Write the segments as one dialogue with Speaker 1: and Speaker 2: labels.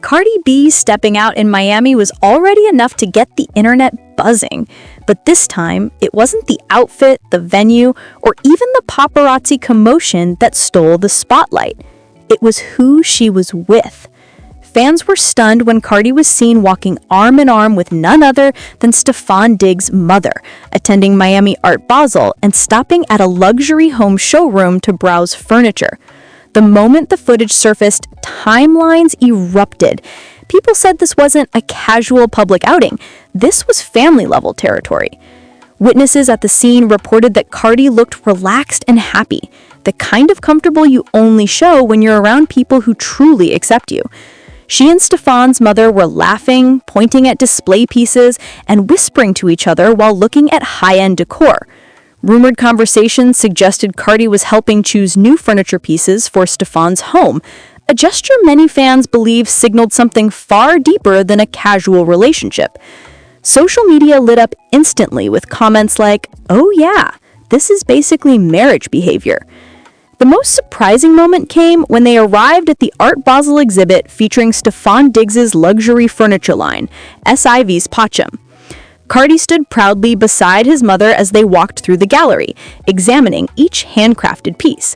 Speaker 1: Cardi B stepping out in Miami was already enough to get the internet buzzing. But this time, it wasn't the outfit, the venue, or even the paparazzi commotion that stole the spotlight. It was who she was with. Fans were stunned when Cardi was seen walking arm in arm with none other than Stefon Diggs' mother, attending Miami Art Basel and stopping at a luxury home showroom to browse furniture. The moment the footage surfaced, timelines erupted. People said this wasn't a casual public outing. This was family-level territory. Witnesses at the scene reported that Cardi looked relaxed and happy, the kind of comfortable you only show when you're around people who truly accept you. She and Stefon's mother were laughing, pointing at display pieces, and whispering to each other while looking at high-end decor. Rumored conversations suggested Cardi was helping choose new furniture pieces for Stefon's home, a gesture many fans believe signaled something far deeper than a casual relationship. Social media lit up instantly with comments like, "Oh yeah, this is basically marriage behavior." The most surprising moment came when they arrived at the Art Basel exhibit featuring Stefon Diggs' luxury furniture line, SI VIS PACEM. Cardi stood proudly beside his mother as they walked through the gallery, examining each handcrafted piece.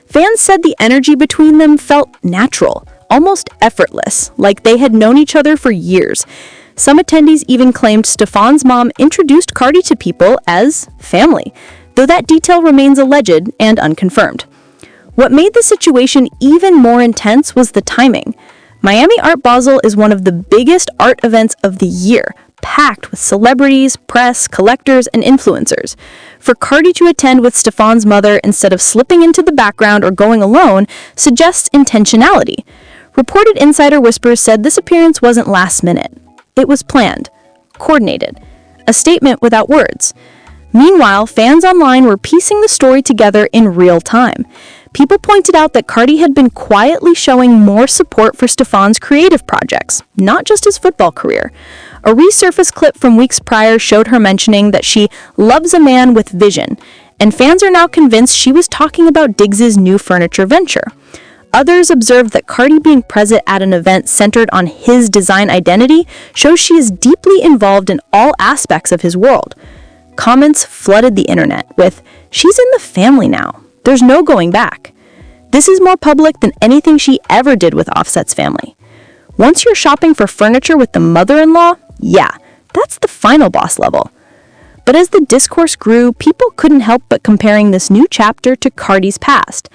Speaker 1: Fans said the energy between them felt natural, almost effortless, like they had known each other for years. Some attendees even claimed Stefon's mom introduced Cardi to people as family, though that detail remains alleged and unconfirmed. What made the situation even more intense was the timing. Miami Art Basel is one of the biggest art events of the year, packed with celebrities, press, collectors, and influencers. For Cardi to attend with Stefon's mother instead of slipping into the background or going alone suggests intentionality. Reported insider whispers said this appearance wasn't last minute. It was planned, coordinated, a statement without words. Meanwhile, fans online were piecing the story together in real time. People pointed out that Cardi had been quietly showing more support for Stefon's creative projects, not just his football career. A resurfaced clip from weeks prior showed her mentioning that she loves a man with vision, and fans are now convinced she was talking about Diggs' new furniture venture. Others observed that Cardi being present at an event centered on his design identity shows she is deeply involved in all aspects of his world. Comments flooded the internet with, "She's in the family now. There's no going back." This is more public than anything she ever did with Offset's family. Once you're shopping for furniture with the mother-in-law, yeah, that's the final boss level. But as the discourse grew, people couldn't help but comparing this new chapter to Cardi's past.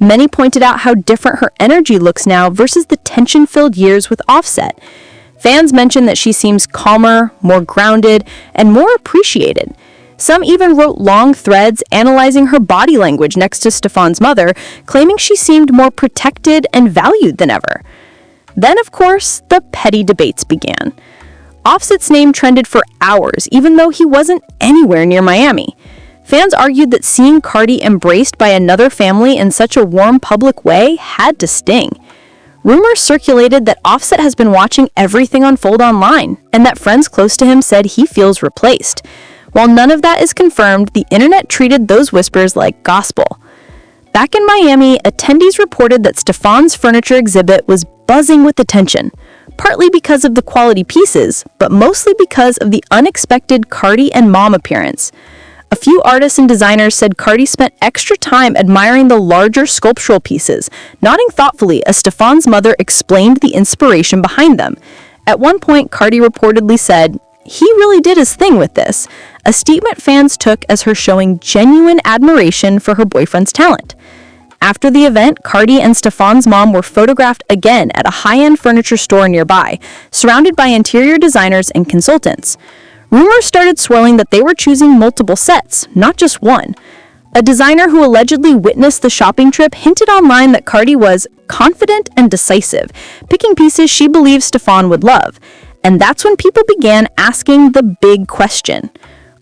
Speaker 1: Many pointed out how different her energy looks now versus the tension-filled years with Offset. Fans mentioned that she seems calmer, more grounded, and more appreciated. Some even wrote long threads analyzing her body language next to Stefon's mother, claiming she seemed more protected and valued than ever. Then, of course, the petty debates began. Offset's name trended for hours, even though he wasn't anywhere near Miami. Fans argued that seeing Cardi embraced by another family in such a warm public way had to sting. Rumors circulated that Offset has been watching everything unfold online, and that friends close to him said he feels replaced. While none of that is confirmed, the internet treated those whispers like gospel. Back in Miami, attendees reported that Stefon's furniture exhibit was buzzing with attention, partly because of the quality pieces, but mostly because of the unexpected Cardi and mom appearance. A few artists and designers said Cardi spent extra time admiring the larger sculptural pieces, nodding thoughtfully as Stefon's mother explained the inspiration behind them. At one point, Cardi reportedly said, "He really did his thing with this," a statement fans took as her showing genuine admiration for her boyfriend's talent. After the event, Cardi and Stefon's mom were photographed again at a high-end furniture store nearby, surrounded by interior designers and consultants. Rumors started swirling that they were choosing multiple sets, not just one. A designer who allegedly witnessed the shopping trip hinted online that Cardi was confident and decisive, picking pieces she believed Stefon would love. And that's when people began asking the big question.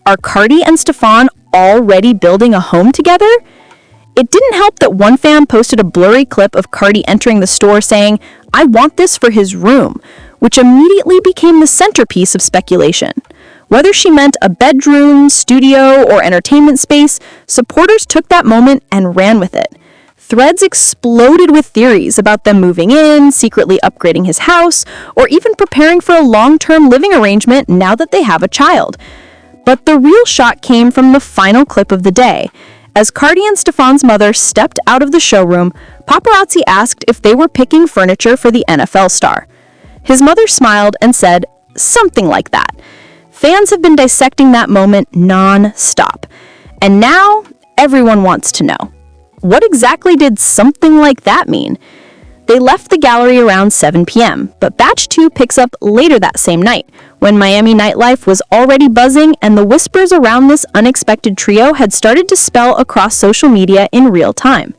Speaker 1: Are Cardi and Stefon already building a home together? It didn't help that one fan posted a blurry clip of Cardi entering the store saying, "I want this for his room," which immediately became the centerpiece of speculation. Whether she meant a bedroom, studio, or entertainment space, supporters took that moment and ran with it. Threads exploded with theories about them moving in, secretly upgrading his house, or even preparing for a long-term living arrangement now that they have a child. But the real shock came from the final clip of the day. As Cardi and Stefon's mother stepped out of the showroom, paparazzi asked if they were picking furniture for the NFL star. His mother smiled and said, "Something like that." Fans have been dissecting that moment non-stop. And now, everyone wants to know. What exactly did something like that mean? They left the gallery around 7 p.m., but Batch 2 picks up later that same night, when Miami nightlife was already buzzing and the whispers around this unexpected trio had started to spell across social media in real time.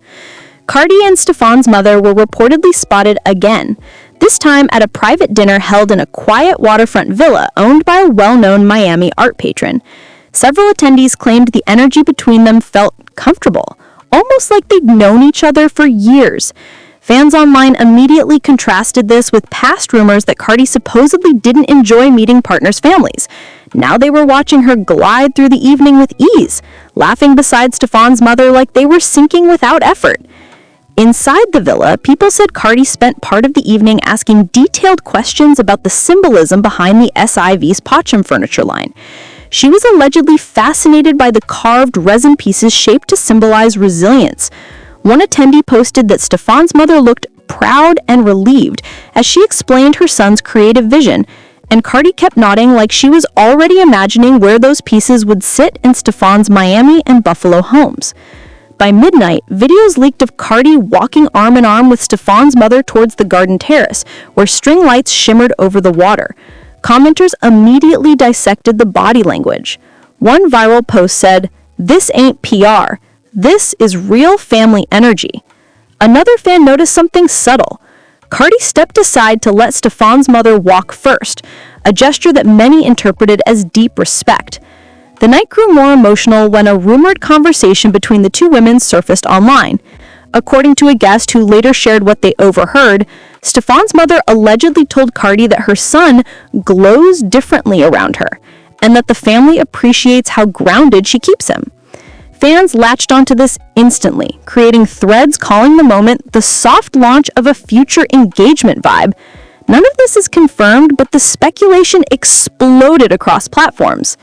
Speaker 1: Cardi and Stefon's mother were reportedly spotted again, this time at a private dinner held in a quiet waterfront villa owned by a well-known Miami art patron. Several attendees claimed the energy between them felt comfortable, almost like they'd known each other for years. Fans online immediately contrasted this with past rumors that Cardi supposedly didn't enjoy meeting partners' families. Now they were watching her glide through the evening with ease, laughing beside Stefon's mother like they were syncing without effort. Inside the villa, people said Cardi spent part of the evening asking detailed questions about the symbolism behind the SI VIS PACEM furniture line. She was allegedly fascinated by the carved resin pieces shaped to symbolize resilience. One attendee posted that Stefon's mother looked proud and relieved as she explained her son's creative vision, and Cardi kept nodding like she was already imagining where those pieces would sit in Stefon's Miami and Buffalo homes. By midnight, videos leaked of Cardi walking arm in arm with Stefon's mother towards the garden terrace, where string lights shimmered over the water. Commenters immediately dissected the body language. One viral post said, "This ain't PR. This is real family energy." Another fan noticed something subtle. Cardi stepped aside to let Stefon's mother walk first, a gesture that many interpreted as deep respect. The night grew more emotional when a rumored conversation between the two women surfaced online. According to a guest who later shared what they overheard, Stefon's mother allegedly told Cardi that her son glows differently around her, and that the family appreciates how grounded she keeps him. Fans latched onto this instantly, creating threads calling the moment the soft launch of a future engagement vibe. None of this is confirmed, but the speculation exploded across platforms.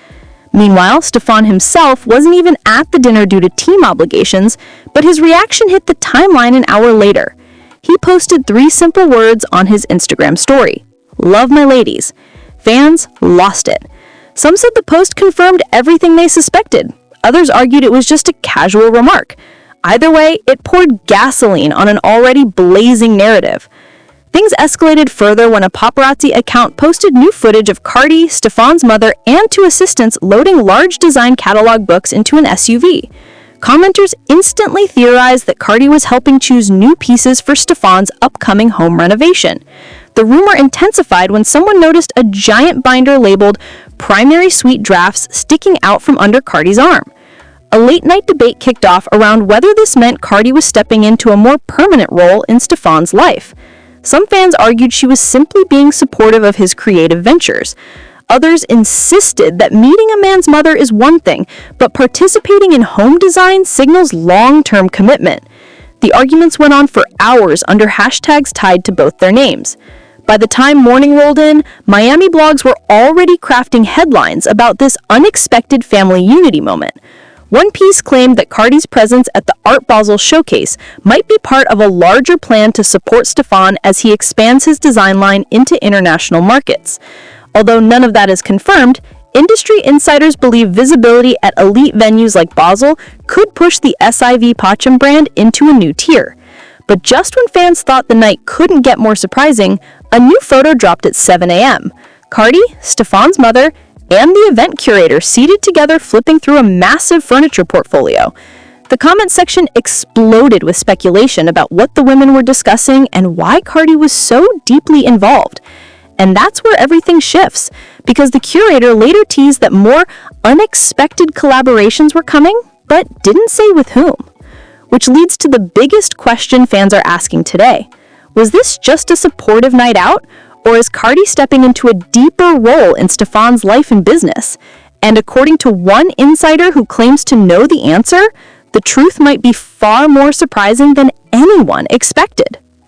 Speaker 1: Meanwhile, Stefon himself wasn't even at the dinner due to team obligations, but his reaction hit the timeline an hour later. He posted 3 simple words on his Instagram story: "Love my ladies." Fans lost it. Some said the post confirmed everything they suspected. Others argued it was just a casual remark. Either way, it poured gasoline on an already blazing narrative. Things escalated further when a paparazzi account posted new footage of Cardi, Stefon's mother, and 2 assistants loading large design catalog books into an SUV. Commenters instantly theorized that Cardi was helping choose new pieces for Stefon's upcoming home renovation. The rumor intensified when someone noticed a giant binder labeled "Primary Suite Drafts" sticking out from under Cardi's arm. A late-night debate kicked off around whether this meant Cardi was stepping into a more permanent role in Stefon's life. Some fans argued she was simply being supportive of his creative ventures. Others insisted that meeting a man's mother is one thing, but participating in home design signals long-term commitment. The arguments went on for hours under hashtags tied to both their names. By the time morning rolled in, Miami blogs were already crafting headlines about this unexpected family unity moment. One piece claimed that Cardi's presence at the Art Basel showcase might be part of a larger plan to support Stefon as he expands his design line into international markets. Although none of that is confirmed, industry insiders believe visibility at elite venues like Basel could push the SI VIS PACEM brand into a new tier. But just when fans thought the night couldn't get more surprising, a new photo dropped at 7 a.m. Cardi, Stefon's mother, and the event curator seated together flipping through a massive furniture portfolio. The comment section exploded with speculation about what the women were discussing and why Cardi was so deeply involved. And that's where everything shifts, because the curator later teased that more unexpected collaborations were coming, but didn't say with whom. Which leads to the biggest question fans are asking today. Was this just a supportive night out, or is Cardi stepping into a deeper role in Stefon's life and business? And according to one insider who claims to know the answer, the truth might be far more surprising than anyone expected.